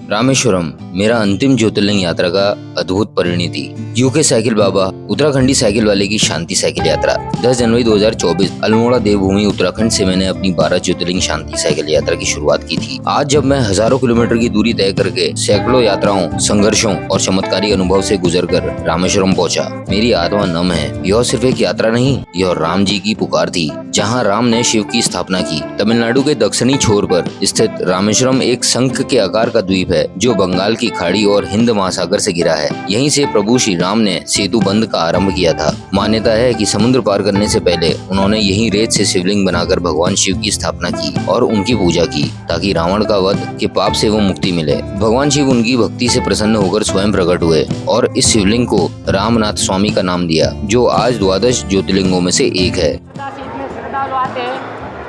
रामेश्वरम मेरा अंतिम ज्योतिर्लिंग यात्रा का अद्भुत परिणति। यूके साइकिल बाबा उत्तराखंडी साइकिल वाले की शांति साइकिल यात्रा 10 जनवरी 2024 अल्मोड़ा देवभूमि उत्तराखंड से मैंने अपनी 12 ज्योतिर्लिंग शांति साइकिल यात्रा की शुरुआत की थी। आज जब मैं हजारों किलोमीटर की दूरी तय करके सैकड़ों यात्राओं, संघर्षों और चमत्कारी अनुभव से गुजरकर रामेश्वरम पहुंचा, मेरी आत्मा नम है। यह सिर्फ एक यात्रा नहीं, यह राम जी की पुकार थी, जहाँ राम ने शिव की स्थापना की। तमिलनाडु के दक्षिणी छोर पर स्थित रामेश्वरम एक शंख के आकार का द्वीप है जो बंगाल की खाड़ी और हिंद महासागर से घिरा है। यहीं से प्रभु श्री राम ने सेतु बंध का आरंभ किया था। मान्यता है कि समुद्र पार करने से पहले उन्होंने यहीं रेत से शिवलिंग बनाकर भगवान शिव की स्थापना की और उनकी पूजा की, ताकि रावण का वध के पाप से वो मुक्ति मिले। भगवान शिव उनकी भक्ति से प्रसन्न होकर स्वयं प्रकट हुए और इस शिवलिंग को रामनाथ स्वामी का नाम दिया, जो आज 12 ज्योतिर्लिंगों में से एक है। इसमें श्रद्धालु आते हैं,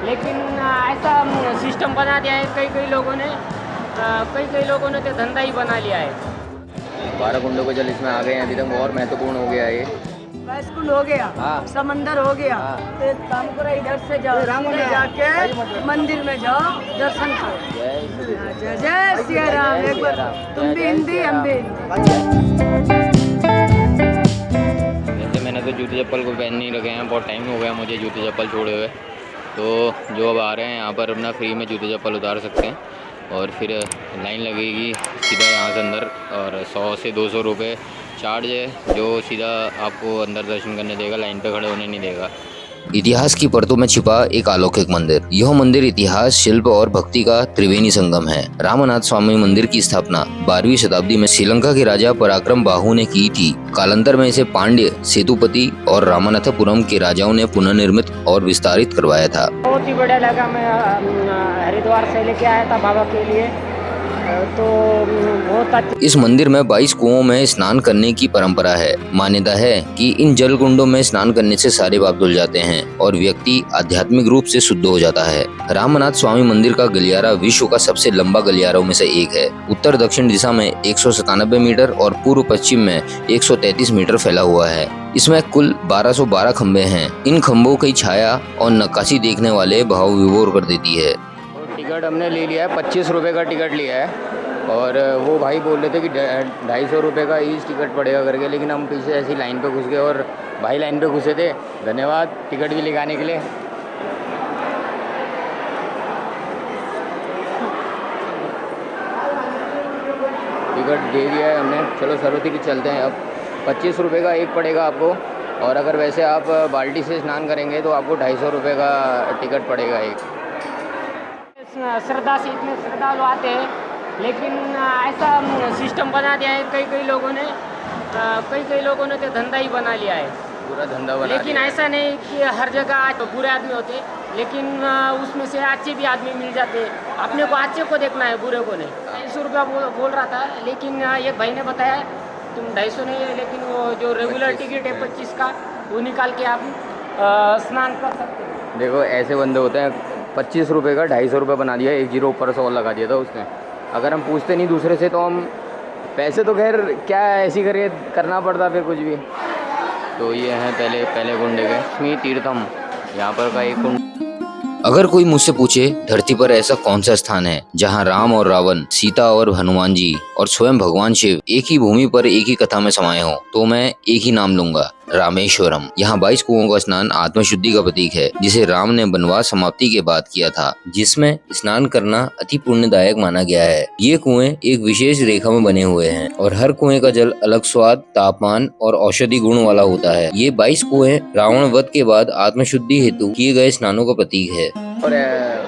लेकिन ऐसा सिस्टम बना दिया है कई लोगों ने तो धंधा ही बना लिया है। 12 कुंडों को जल इसमें आ गए हैं, अभी तक और महत्वपूर्ण हो गया है ये। स्कूल हो गया, समंदर हो गया, एक काम करो, इधर से जाओ, सीधे जाके मंदिर में जाओ, दर्शन करो। जय जय सिया राम। एक बार तुम भी हिंदी, हम भी वैसे मैंने तो जूते चप्पल को पहन नहीं रखे हैं, बहुत टाइम हो गया मुझे जूते चप्पल छोड़े हुए। तो जो अब आ रहे हैं यहाँ पर अपना फ्री में जूते चप्पल उतार सकते हैं और फिर लाइन लगेगी सीधा यहाँ से अंदर, और 100 से 200 रुपये चार्ज है, जो सीधा आपको अंदर दर्शन करने देगा, लाइन पे खड़े होने नहीं देगा। इतिहास की परतों में छिपा एक अलौकिक मंदिर। यह मंदिर इतिहास, शिल्प और भक्ति का त्रिवेणी संगम है। रामनाथ स्वामी मंदिर की स्थापना 12वीं शताब्दी में श्रीलंका के राजा पराक्रम बाहु ने की थी। कालांतर में इसे पांड्य, सेतुपति और रामनाथपुरम के राजाओं ने पुनर्निर्मित और विस्तारित करवाया था। बहुत ही बढ़िया लगा। मैं हरिद्वार से लेके आया था बाबा के लिए, तो बहुत अच्छा। इस मंदिर में 22 कुओं में स्नान करने की परंपरा है। मान्यता है कि इन जल कुंडों में स्नान करने से सारे पाप धुल जाते हैं और व्यक्ति आध्यात्मिक रूप से शुद्ध हो जाता है। रामनाथ स्वामी मंदिर का गलियारा विश्व का सबसे लंबा गलियारों में से एक है। उत्तर दक्षिण दिशा में 197 मीटर और पूर्व पश्चिम में 133 मीटर फैला हुआ है। इसमें कुल 1212 खम्भे हैं। इन खम्भों की छाया और नक्काशी देखने वाले भाव विभोर कर देती है। टिकट हमने ले लिया है, 25 रुपये का टिकट लिया है, और वो भाई बोल रहे थे कि 250 रुपये का ईच टिकट पड़ेगा करके, लेकिन हम पीछे ऐसी लाइन पे घुस गए और भाई लाइन पे घुसे थे। धन्यवाद टिकट भी लगाने के लिए। टिकट दे दिया है हमने, चलो सरस्वती की चलते हैं। अब 25 रुपये का एक पड़ेगा आपको, और अगर वैसे आप बाल्टी से स्नान करेंगे तो आपको 250 रुपये का टिकट पड़ेगा एक। श्रद्धा से इतने श्रद्धालु आते हैं, लेकिन ऐसा सिस्टम बना दिया है कई लोगों ने तो धंधा ही बना लिया है, पूरा धंधा बना। लेकिन ऐसा नहीं कि हर जगह बुरे आदमी होते, लेकिन उसमें से अच्छे भी आदमी मिल जाते। अपने को अच्छे को देखना है, बुरे को नहीं। 250 रुपया बोल रहा था, लेकिन एक भाई ने बताया तुम 250 नहीं है, लेकिन वो जो रेगुलर टिकट है 25 का, वो निकाल के आप स्नान कर सकते हैं। देखो ऐसे बंदे होते हैं, 25 रुपये का 250 रुपये बना दिया, एक जीरो ऊपर से और लगा दिया था उसने। अगर हम पूछते नहीं दूसरे से तो हम पैसे तो खैर क्या ऐसी करना पड़ता फिर कुछ भी। तो ये हैं पहले कुंड के लक्ष्मी तीर्थम, यहाँ पर का एक कुंड। अगर कोई मुझसे पूछे धरती पर ऐसा कौन सा स्थान है जहां राम और रावण, सीता और हनुमान जी और स्वयं भगवान शिव एक ही भूमि पर एक ही कथा में समाये हों, तो मैं एक ही नाम लूंगा, रामेश्वरम। यहाँ 22 कुओं का स्नान आत्मशुद्धि का प्रतीक है, जिसे राम ने वनवास समाप्ति के बाद किया था, जिसमें स्नान करना अति पुण्यदायक माना गया है। ये कुएं एक विशेष रेखा में बने हुए हैं और हर कुएं का जल अलग स्वाद, तापमान और औषधि गुण वाला होता है। ये 22 कुएं रावण वध के बाद आत्मशुद्धि हेतु किए गए स्नानों का प्रतीक है। और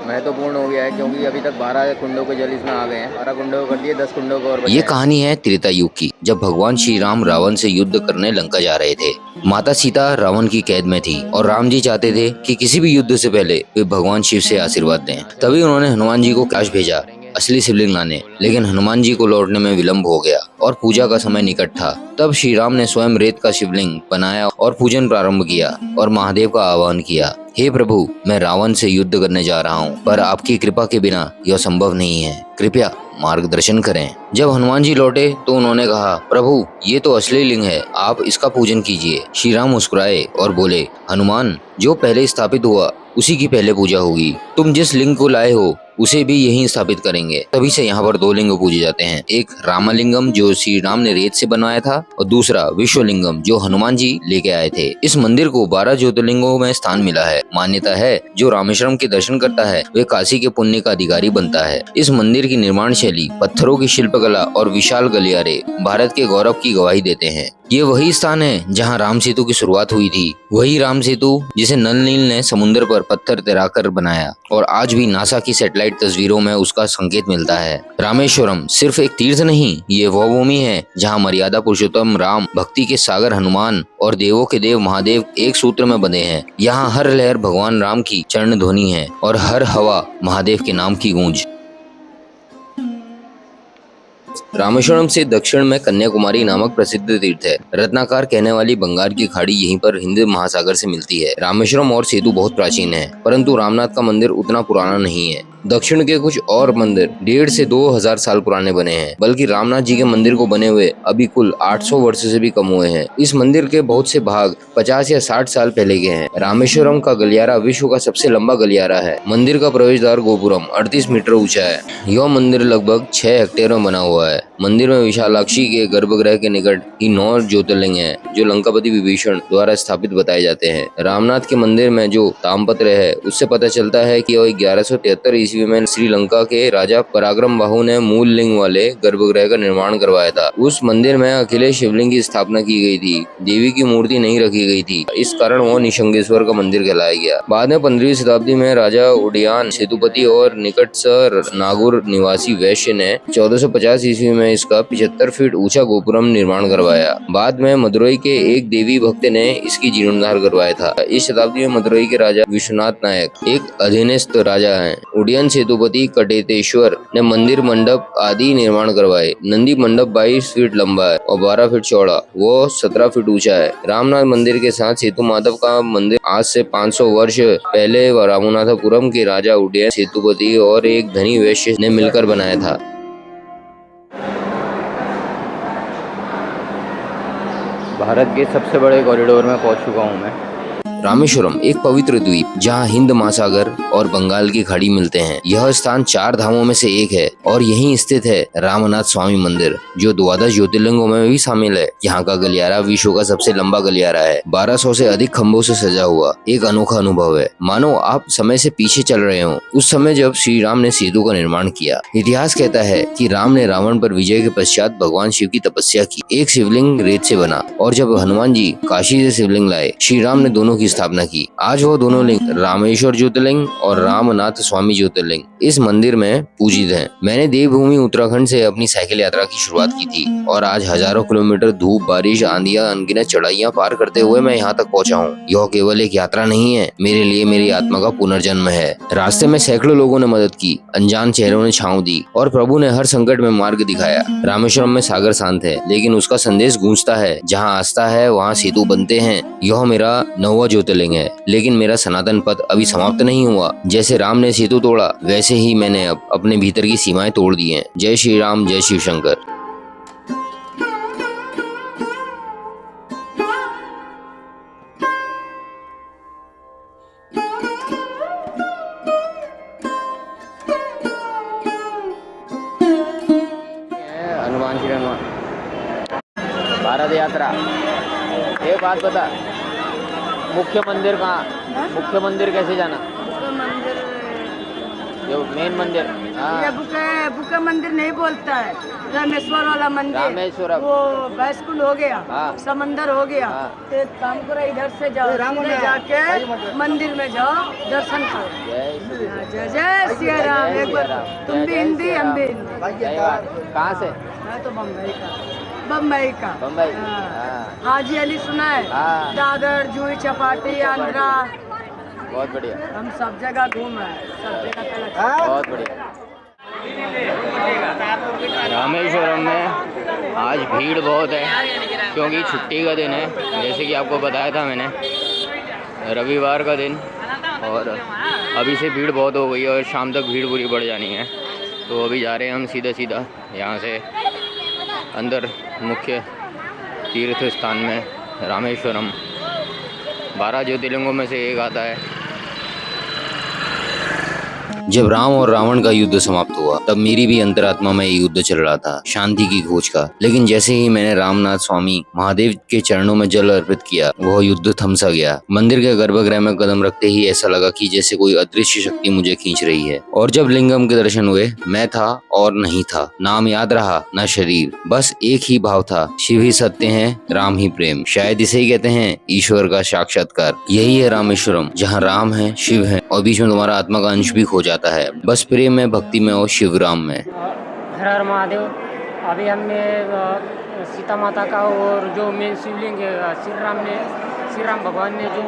महत्वपूर्ण हो गया है, क्योंकि अभी तक 12 कुंडों को जल इसमें आ गए हैं। 12 कुंडों को कर दिए, 10 कुंडों को और बचे ये हैं। कहानी है त्रेता युग की, जब भगवान श्री राम रावण से युद्ध करने लंका जा रहे थे। माता सीता रावण की कैद में थी और राम जी चाहते थे कि किसी भी युद्ध से पहले वे भगवान शिव से आशीर्वाद दें। तभी उन्होंने हनुमान जी को कैलाश भेजा असली शिवलिंग लाने, लेकिन हनुमान जी को लौटने में विलंब हो गया और पूजा का समय निकट था। तब श्री राम ने स्वयं रेत का शिवलिंग बनाया और पूजन प्रारंभ किया और महादेव का आह्वान किया, हे प्रभु, मैं रावण से युद्ध करने जा रहा हूँ, पर आपकी कृपा के बिना यह संभव नहीं है, कृपया मार्गदर्शन करें। जब हनुमान जी लौटे तो उन्होंने कहा, प्रभु ये तो असली लिंग है, आप इसका पूजन कीजिए। श्री राम मुस्कुराए और बोले, हनुमान, जो पहले स्थापित हुआ उसी की पहले पूजा होगी। तुम जिस लिंग को लाए हो उसे भी यहीं स्थापित करेंगे। तभी से यहाँ पर 2 लिंग पूजे जाते हैं, एक रामलिंगम जो श्री राम ने रेत से बनवाया था और दूसरा विश्वलिंगम जो हनुमान जी लेके आए थे। इस मंदिर को 12 ज्योतिर्लिंगों में स्थान मिला है। मान्यता है जो रामेश्वरम के दर्शन करता है वे काशी के पुण्य का अधिकारी बनता है। इस मंदिर की निर्माण शैली, पत्थरों की शिल्पकला और विशाल गलियारे भारत के गौरव की गवाही देते हैं। ये वही स्थान है जहाँ राम सेतु की शुरुआत हुई थी, वही राम सेतु जिसे नल नील ने समुद्र पर पत्थर तैराकर बनाया और आज भी नासा की सैटेलाइट तस्वीरों में उसका संकेत मिलता है। रामेश्वरम सिर्फ एक तीर्थ नहीं, ये वो भूमि है जहाँ मर्यादा पुरुषोत्तम राम, भक्ति के सागर हनुमान और देवों के देव महादेव एक सूत्र में बंधे हैं। यहाँ हर लहर भगवान राम की चरण ध्वनि है और हर हवा महादेव के नाम की गूंज। रामेश्वरम से दक्षिण में कन्याकुमारी नामक प्रसिद्ध तीर्थ है। रत्नाकर कहने वाली बंगाल की खाड़ी यहीं पर हिंद महासागर से मिलती है। रामेश्वरम और सेतु बहुत प्राचीन है, परंतु रामनाथ का मंदिर उतना पुराना नहीं है। दक्षिण के कुछ और मंदिर 1,500 से 2,000 साल पुराने बने हैं, बल्कि रामनाथ जी के मंदिर को बने हुए अभी कुल 800 वर्ष से भी कम हुए हैं। इस मंदिर के बहुत से भाग 50 या 60 साल पहले के हैं। रामेश्वरम का गलियारा विश्व का सबसे लंबा गलियारा है। मंदिर का प्रवेश द्वार गोपुरम 38 मीटर ऊंचा है। यह मंदिर लगभग 6 हेक्टेयर में बना हुआ है। मंदिर में विशालाक्षी के गर्भगृह के निकट ही 9 ज्योतिर्लिंग हैं, जो लंकापति विभीषण द्वारा स्थापित बताए जाते हैं। रामनाथ के मंदिर में जो तामपत्र है उससे पता चलता है कि वह 1173 ईस्वी में श्रीलंका के राजा पराक्रम बाहु ने मूल लिंग वाले गर्भगृह का निर्माण करवाया था। उस मंदिर में अकेले शिवलिंग की स्थापना की गई थी, देवी की मूर्ति नहीं रखी गई थी। इस कारण वो निशंगेश्वर का मंदिर कहलाया गया। बाद में 15वीं शताब्दी में राजा उदयन सेतुपति और निकट नागौर निवासी वैश्य ने 1450 ईस्वी में इसका 75 फीट ऊंचा गोपुरम निर्माण करवाया। बाद में मदुरई के एक देवी भक्त ने इसकी जीर्णोद्धार करवाया था। इस शताब्दी में मदुरई के राजा विश्वनाथ नायक एक अधीनस्थ राजा हैं। उदयन सेतुपति कटेतेश्वर ने मंदिर मंडप आदि निर्माण करवाए। नंदी मंडप 22 फीट लंबा है और 12 फीट चौड़ा, वो 17 फीट ऊंचा है। रामनाथ मंदिर के साथ सेतु माधव का मंदिर आज से 500 वर्ष पहले रामनाथपुरम के राजा उदयन सेतुपति और एक धनी वैश्य ने मिलकर बनाया था। भारत के सबसे बड़े कॉरिडोर में पहुंच चुका हूं मैं। रामेश्वरम एक पवित्र द्वीप जहां हिंद महासागर और बंगाल की खाड़ी मिलते हैं। यह स्थान 4 धामों में से एक है और यहीं स्थित है रामनाथ स्वामी मंदिर, जो 12 ज्योतिर्लिंगों में भी शामिल है। यहाँ का गलियारा विश्व का सबसे लंबा गलियारा है। 1200 से अधिक खंभों से सजा हुआ एक अनोखा अनुभव है, मानो आप समय से पीछे चल रहे हो, उस समय जब श्री राम ने सेतु का निर्माण किया। इतिहास कहता है कि राम ने रावण पर विजय के पश्चात भगवान शिव की तपस्या की। एक शिवलिंग रेत से बना और जब हनुमान जी काशी से शिवलिंग लाए, श्री राम ने दोनों की स्थापना की। आज वो दोनों लिंग रामेश्वर ज्योतिर्लिंग और रामनाथ स्वामी ज्योतिर्लिंग इस मंदिर में पूजित हैं। मैंने देवभूमि उत्तराखंड से अपनी साइकिल यात्रा की शुरुआत की थी और आज हजारों किलोमीटर धूप, बारिश, आंधियां, अनगिनत चढ़ाइयां पार करते हुए मैं यहाँ तक पहुँचा हूँ। यह केवल एक यात्रा नहीं है, मेरे लिए मेरी आत्मा का पुनर्जन्म है। रास्ते में सैकड़ों लोगों ने मदद की, अनजान चेहरों ने छांव दी और प्रभु ने हर संकट में मार्ग दिखाया। रामेश्वरम में सागर शांत है, लेकिन उसका संदेश गूंजता है। जहाँ आस्था है वहाँ सेतु बनते हैं। यह मेरा 9वां ज्योतिर्लिंग है, लेकिन मेरा सनातन पथ अभी समाप्त नहीं हुआ। जैसे राम ने सेतु तोड़ा, वैसे ही मैंने अब अपने भीतर की सीमाएं तोड़ दी हैं। जय श्री राम, जय शिव शंकर। हनुमान श्री हनुमान भारत यात्रा। एक बात बता, मुख्य मंदिर कहाँ? मुख्य मंदिर कैसे जाना? मंदिर जो मेन मंदिर। हाँ, ये बुके मंदिर नहीं बोलता है, रामेश्वर वाला मंदिर। रामेश्वरम वो बैस्कुंड हो गया, हाँ। समंदर हो गया। हाँ। तो एक काम करो, इधर से जाओ, सीधे जाके मंदिर में जाओ, दर्शन करो। जय जय सिया राम। एक बार तुम भी हिंदी, हम भी हिंदी। कहाँ से? मैं तो बम्बई का। बम्बई का। बम्बई। हाँ। हाजी अली सुना है? हाँ। दादर, जूही चपाटी, आंध्रा, बहुत बढ़िया, हम सब जगह घूमे, सब जगह चला। बहुत बढ़िया। रामेश्वरम में आज भीड़ बहुत है क्योंकि छुट्टी का दिन है। जैसे कि आपको बताया था मैंने, रविवार का दिन, और अभी से भीड़ बहुत हो गई है और शाम तक भीड़ पूरी बढ़ जानी है। तो अभी जा रहे हैं हम सीधा यहाँ से अंदर मुख्य तीर्थ स्थान में। रामेश्वरम 12 ज्योतिर्लिंगों में से एक आता है। जब राम और रावण का युद्ध समाप्त हुआ तब मेरी भी अंतरात्मा में युद्ध चल रहा था, शांति की खोज का। लेकिन जैसे ही मैंने रामनाथ स्वामी महादेव के चरणों में जल अर्पित किया, वह युद्ध थमसा गया। मंदिर के गर्भगृह में कदम रखते ही ऐसा लगा कि जैसे कोई अदृश्य शक्ति मुझे खींच रही है। और जब लिंगम के दर्शन हुए, मैं था और नहीं था, नाम याद रहा न शरीर, बस एक ही भाव था, शिव ही सत्य है, राम ही प्रेम। शायद इसे ही कहते हैं ईश्वर का साक्षात्कार। यही है रामेश्वरम, जहाँ राम है, शिव है और बीच में तुम्हारा आत्मा का अंश भी खो जाता है, बस प्रेम में, भक्ति में और शिवराम में। हर हर महादेव। अभी हमने सीता माता का और जो मेन शिवलिंग है श्री राम भगवान ने जो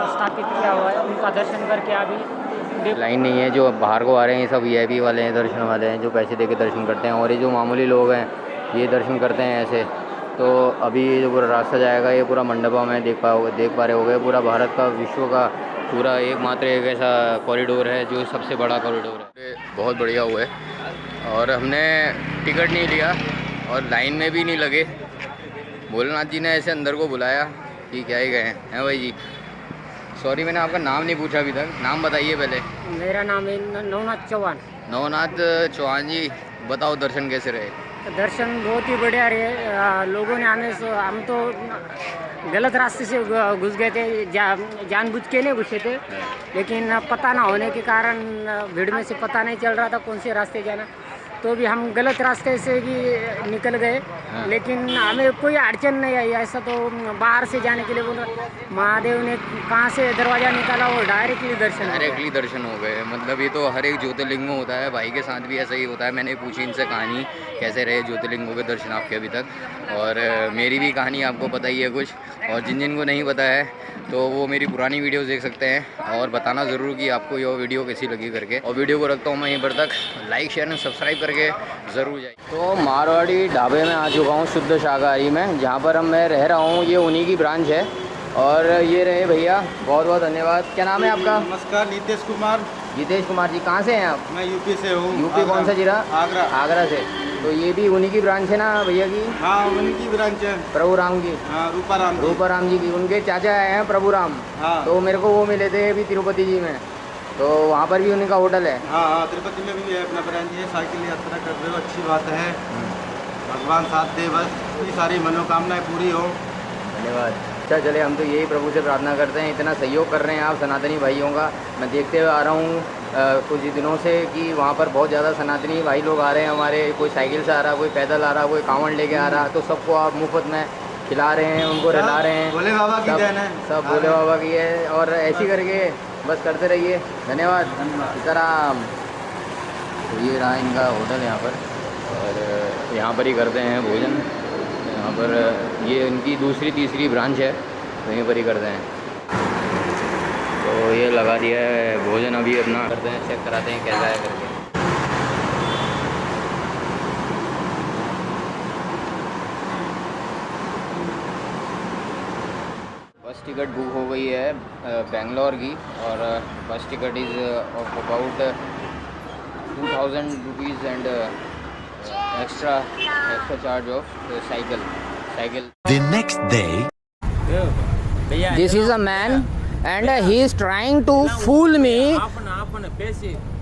स्थापित किया हुआ है, उनका दर्शन करके अभी लाइन नहीं है। जो बाहर को आ रहे हैं ये सब वीआईपी वाले हैं, दर्शन वाले हैं, जो पैसे दे के दर्शन करते हैं, और ये जो मामूली लोग हैं ये दर्शन करते हैं ऐसे। तो अभी जो पूरा रास्ता जाएगा ये पूरा मंडपा में देख पा रहे होगे। पूरा भारत का, विश्व का पूरा एकमात्र एक ऐसा कॉरिडोर है जो सबसे बड़ा कॉरिडोर है। बहुत बढ़िया हुआ है और हमने टिकट नहीं लिया और लाइन में भी नहीं लगे। भोलेनाथ जी ने ऐसे अंदर को बुलाया कि क्या ही गए हैं भाई जी। सॉरी मैंने आपका नाम नहीं पूछा अभी तक, नाम बताइए पहले। मेरा नाम है नवनाथ चौहान। नवनाथ चौहान जी, बताओ दर्शन कैसे रहे? दर्शन बहुत ही बढ़िया रहे। लोगों ने हम तो गलत रास्ते से घुस गए थे, जानबूझ के नहीं घुसे थे, लेकिन पता ना होने के कारण भीड़ में से पता नहीं चल रहा था कौन से रास्ते जाना, तो भी हम गलत रास्ते से भी निकल गए। लेकिन हमें कोई अड़चन नहीं आई। ऐसा तो बाहर से जाने के लिए बोला, महादेव ने कहाँ से दरवाज़ा निकाला वो डायरेक्टली दर्शन हो गए। मतलब ये तो हर एक ज्योतिर्लिंग में होता है, भाई के साथ भी ऐसा ही होता है। मैंने पूछी इनसे कहानी कैसे रहे ज्योतिर्लिंगों के दर्शन आपके अभी तक, और मेरी भी कहानी आपको पता ही है कुछ, और जिन को नहीं पता है तो वो मेरी पुरानी वीडियोस देख सकते हैं और बताना ज़रूर कि आपको ये वीडियो कैसी लगी करके। और वीडियो को रखता हूँ मैं यहीं पर तक, लाइक शेयर एंड सब्सक्राइब करके ज़रूर जाइए। तो मारवाड़ी ढाबे में आ चुका हूँ, शुद्ध शाकाहारी में, जहाँ पर मैं रह रहा हूँ। ये उन्हीं की ब्रांच है और ये रहे भैया, बहुत बहुत धन्यवाद। क्या नाम है आपका? नमस्कार, नीतीश कुमार। जितेश कुमार जी, कहाँ से हैं आप? मैं यूपी से हूँ। यूपी कौन सा जिला? आगरा। आगरा से। तो ये भी उन्हीं की ब्रांच है ना भैया की? हाँ, उनकी ब्रांच है। प्रभु राम की? हाँ, रूपा राम जी की। उनके चाचा आए हैं प्रभु राम। हाँ। तो मेरे को वो मिले थे अभी तिरुपति जी में, तो वहाँ पर भी उनका होटल है। हाँ, तिरुपति में भी है अपना ब्रांच है। साइकिल यात्रा कर रहे हो, अच्छी बात है। भगवान साथ दे, बस ये सारी मनोकामनाएं पूरी हो। धन्यवाद। अच्छा चले, हम तो यही प्रभु से प्रार्थना करते हैं, इतना सहयोग कर रहे हैं आप सनातनी भाइयों का। मैं देखते हुए आ रहा हूँ कुछ दिनों से कि वहाँ पर बहुत ज़्यादा सनातनी भाई लोग आ रहे हैं हमारे। कोई साइकिल से आ रहा, कोई पैदल आ रहा, कोई कांवड़ लेके आ रहा, तो सबको आप मुफ्त में खिला रहे हैं, उनको रिला रहे हैं। भोले बाबा की देन है, सब भोले बाबा की है। और ऐसी करके बस करते रहिए। धन्यवाद सीताराम। तो ये रहा इनका होटल यहाँ पर, और यहाँ पर ही करते हैं भोजन। यहाँ पर ये इनकी दूसरी तीसरी ब्रांच है, तो यहीं पर ही करते हैं। तो ये लगा दिया है भोजन, अभी अपना करते हैं, चेक कराते हैं कैसा है करके। बस टिकट बुक हो गई है बेंगलोर की, और बस ticket is of about 2000 rupees and extra charge of cycle. The next day, This is a man and he is trying to fool me. Apana, basic.